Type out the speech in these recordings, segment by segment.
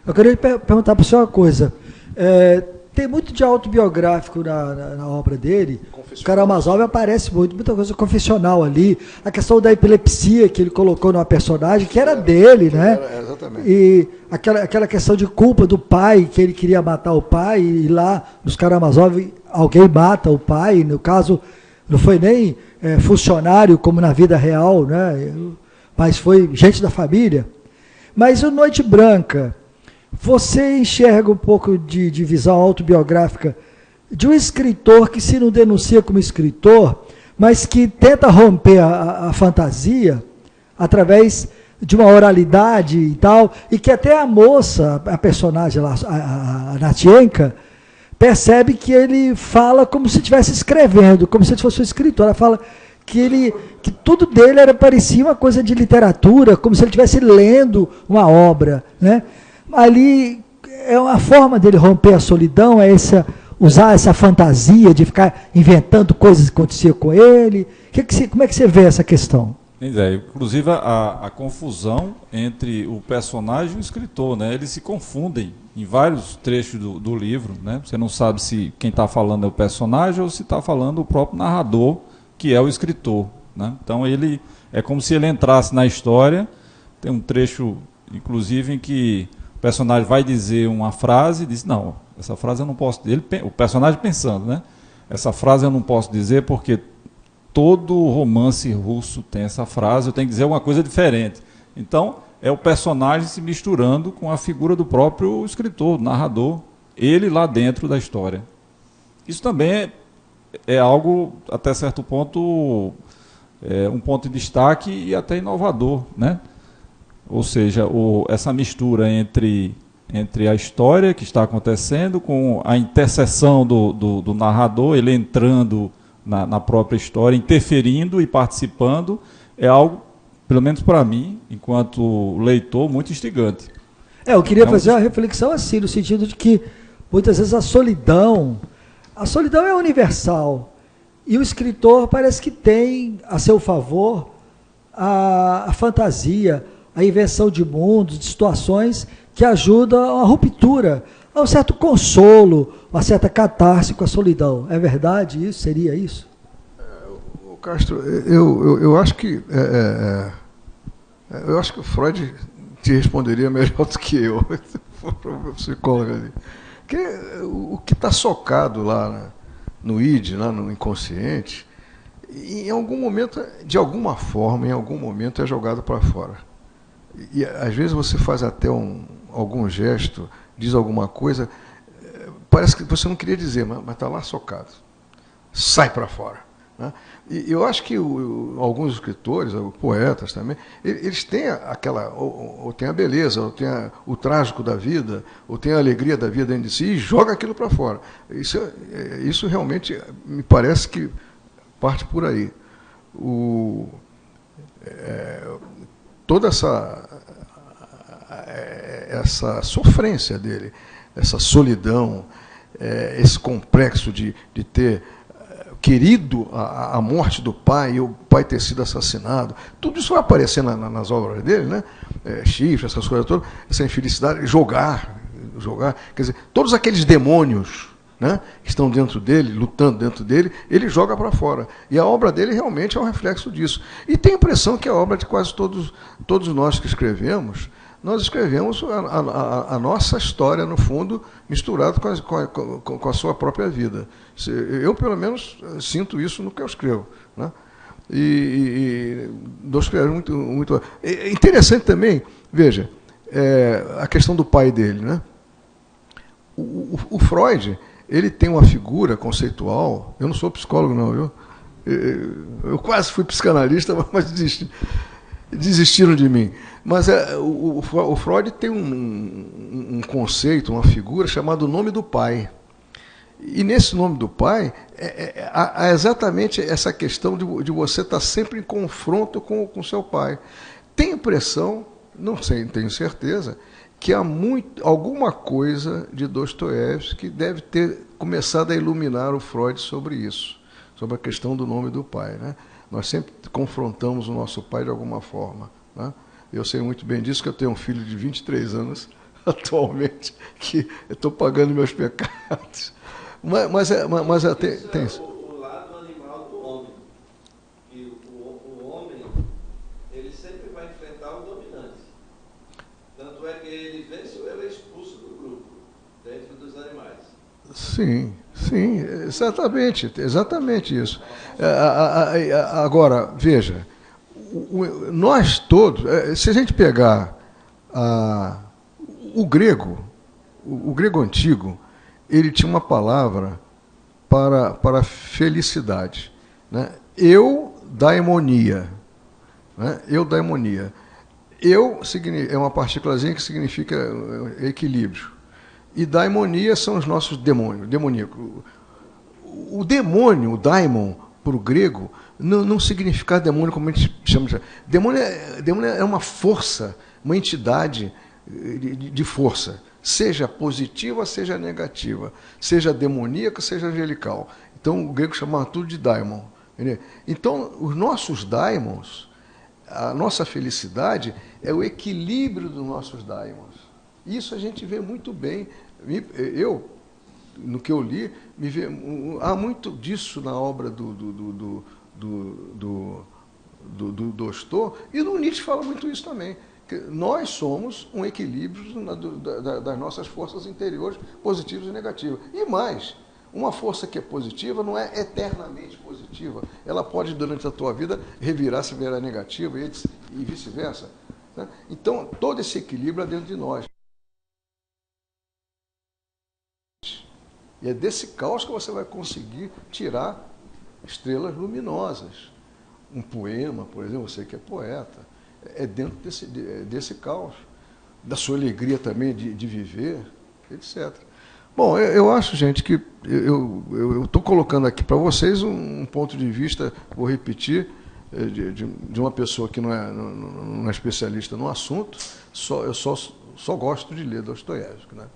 Eu queria perguntar para o senhor uma coisa. Tem muito de autobiográfico na obra dele. Karamazov aparece muita coisa confessional ali. A questão da epilepsia que ele colocou numa personagem, que era dele, né? Exatamente. E aquela questão de culpa do pai, que ele queria matar o pai, e lá nos Karamazov alguém mata o pai. No caso, não foi nem funcionário como na vida real, né? Mas foi gente da família. Mas o Noite Branca, você enxerga um pouco de visão autobiográfica de um escritor que se não denuncia como escritor, mas que tenta romper a fantasia através de uma oralidade e tal, e que até a moça, a personagem lá, a Natienka, percebe que ele fala como se estivesse escrevendo, como se ele fosse um escritor. Ela fala que tudo dele parecia uma coisa de literatura, como se ele estivesse lendo uma obra, né? Ali é uma forma dele romper a solidão, usar essa fantasia de ficar inventando coisas que aconteciam com ele. Como é que você vê essa questão? Inclusive a confusão entre o personagem e o escritor, né? Eles se confundem em vários trechos do livro, né? Você não sabe se quem está falando é o personagem ou se está falando o próprio narrador, que é o escritor, né? Então ele é como se ele entrasse na história. Tem um trecho, inclusive, em que o personagem vai dizer uma frase e diz, não, essa frase eu não posso dizer. O personagem pensando, né? Essa frase eu não posso dizer porque todo romance russo tem essa frase, eu tenho que dizer uma coisa diferente. Então, é o personagem se misturando com a figura do próprio escritor, do narrador, ele lá dentro da história. Isso também é algo, até certo ponto, um ponto de destaque e até inovador, né? Ou seja, essa mistura entre a história que está acontecendo com a interseção do narrador, ele entrando na própria história, interferindo e participando, é algo, pelo menos para mim, enquanto leitor, muito instigante. Eu queria fazer uma reflexão assim, no sentido de que, muitas vezes, a solidão é universal, e o escritor parece que tem a seu favor a fantasia, a invenção de mundos, de situações que ajudam a ruptura, a um certo consolo, uma certa catarse com a solidão. É verdade isso? Seria isso? Castro, eu acho que eu acho que o Freud te responderia melhor do que eu, o psicólogo ali. Porque o que está socado lá no id, lá no inconsciente, em algum momento, de alguma forma, em algum momento é jogado para fora. E às vezes você faz até algum gesto, diz alguma coisa, parece que você não queria dizer, mas está lá socado. Sai para fora, né? E eu acho que alguns escritores, poetas também, eles têm ou tem a beleza, ou tem o trágico da vida, ou tem a alegria da vida dentro de si, e joga aquilo para fora. Isso realmente me parece que parte por aí. Toda essa sofrência dele, essa solidão, esse complexo de ter querido a morte do pai e o pai ter sido assassinado, tudo isso vai aparecer nas obras dele, né? Chifre, essas coisas todas, essa infelicidade, jogar, quer dizer, todos aqueles demônios, né, que estão dentro dele, lutando dentro dele, ele joga para fora. E a obra dele realmente é um reflexo disso. E tenho a impressão que a obra de quase todos nós que escrevemos, nós escrevemos a nossa história, no fundo, misturado com a sua própria vida. Eu, pelo menos, sinto isso no que eu escrevo, né? E nós escrevemos muito. É interessante também, veja, a questão do pai dele, né? O Freud, ele tem uma figura conceitual, eu não sou psicólogo não, viu? Eu quase fui psicanalista, mas desistiram de mim. Mas o Freud tem um conceito, uma figura chamada o nome do pai. E nesse nome do pai, há exatamente essa questão de você estar sempre em confronto com o seu pai. Tenho a impressão não sei, tenho certeza, que há alguma coisa de Dostoiévski que deve ter começado a iluminar o Freud sobre isso, sobre a questão do nome do pai, né? Nós sempre confrontamos o nosso pai de alguma forma, né? Eu sei muito bem disso, que eu tenho um filho de 23 anos atualmente, que eu estou pagando meus pecados. Mas tem isso. O lado animal do homem. Que o homem, ele sempre vai enfrentar o dominante. Tanto é que ele vence ou ele é expulso do grupo, dentro dos animais. Sim, exatamente isso. Agora, veja, nós todos, se a gente pegar o grego antigo, ele tinha uma palavra para felicidade, né? Eudaimonia. Né? Eudaimonia. É uma partículazinha que significa equilíbrio. E daimonia são os nossos demônios, demoníacos. O demônio, o daimon, para o grego, não significa demônio como a gente chama de... Demônio é uma força, uma entidade de força, seja positiva, seja negativa, seja demoníaca, seja angelical. Então, o grego chamava tudo de daimon. Entendeu? Então, os nossos daimons, a nossa felicidade é o equilíbrio dos nossos daimons. Isso a gente vê muito bem. Eu, no que eu li, há muito disso na obra do Dostô, e no Nietzsche fala muito isso também. Que nós somos um equilíbrio das nossas forças interiores, positivas e negativas. E mais, uma força que é positiva não é eternamente positiva. Ela pode, durante a tua vida, revirar se vier negativa e vice-versa. Né? Então, todo esse equilíbrio é dentro de nós. E é desse caos que você vai conseguir tirar estrelas luminosas. Um poema, por exemplo, você que é poeta, é dentro desse caos, da sua alegria também de viver, etc. Bom, eu acho, gente, que eu estou colocando aqui para vocês um ponto de vista, vou repetir, de uma pessoa que não é especialista no assunto, eu só gosto de ler Dostoiévski, né?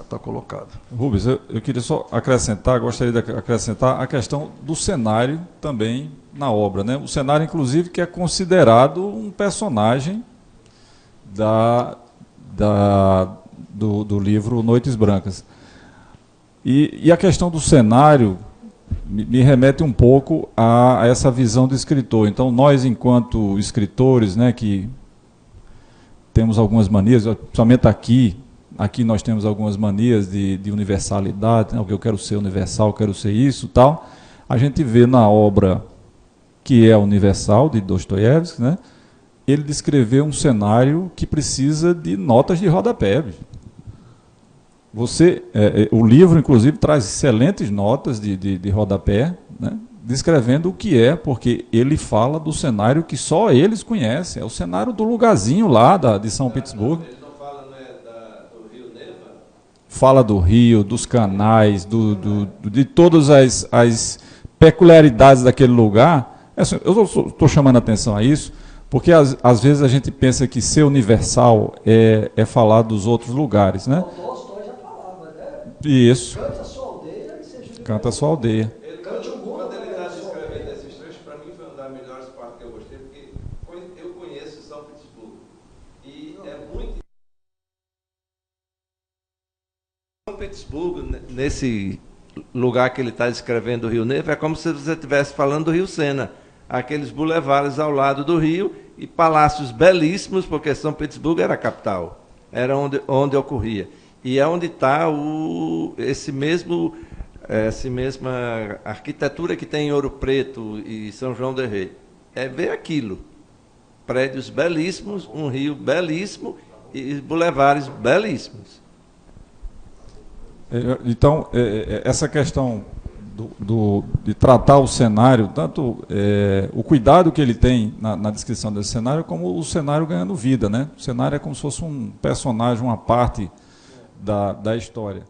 Está colocado. Rubens, eu queria só acrescentar, gostaria de acrescentar a questão do cenário também na obra, né? O cenário, inclusive, que é considerado um personagem do livro Noites Brancas. E a questão do cenário me remete um pouco a essa visão do escritor. Então, nós, enquanto escritores, né, que temos algumas manias, principalmente aqui nós temos algumas manias de universalidade, né? Eu quero ser universal, eu quero ser isso, tal. A gente vê na obra que é universal, de Dostoiévski, né? Ele descreveu um cenário que precisa de notas de rodapé. O livro, inclusive, traz excelentes notas de rodapé, né? Descrevendo o que é, porque ele fala do cenário que só eles conhecem, é o cenário do lugarzinho lá de São Petersburgo. Fala do rio, dos canais, de todas as peculiaridades daquele lugar. Eu estou chamando a atenção a isso, porque às vezes a gente pensa que ser universal é falar dos outros lugares, né? O Tolstói já falava, né? Isso. Canta a sua aldeia e seja universal. Canta a sua aldeia. Quando ele está descrevendo esses trechos, para mim foi uma das melhores partes que eu gostei, porque eu conheço São Petersburgo. E é muito... São Petersburgo, nesse lugar que ele está descrevendo o Rio Negro, é como se você estivesse falando do Rio Sena. Aqueles bulevares ao lado do rio e palácios belíssimos, porque São Petersburgo era a capital, era onde ocorria. E é onde está essa mesma arquitetura que tem em Ouro Preto e São João del Rei. É ver aquilo. Prédios belíssimos, um rio belíssimo e bulevares belíssimos. Então, essa questão de tratar o cenário, tanto o cuidado que ele tem na descrição desse cenário, como o cenário ganhando vida, né? O cenário é como se fosse um personagem, uma parte da história.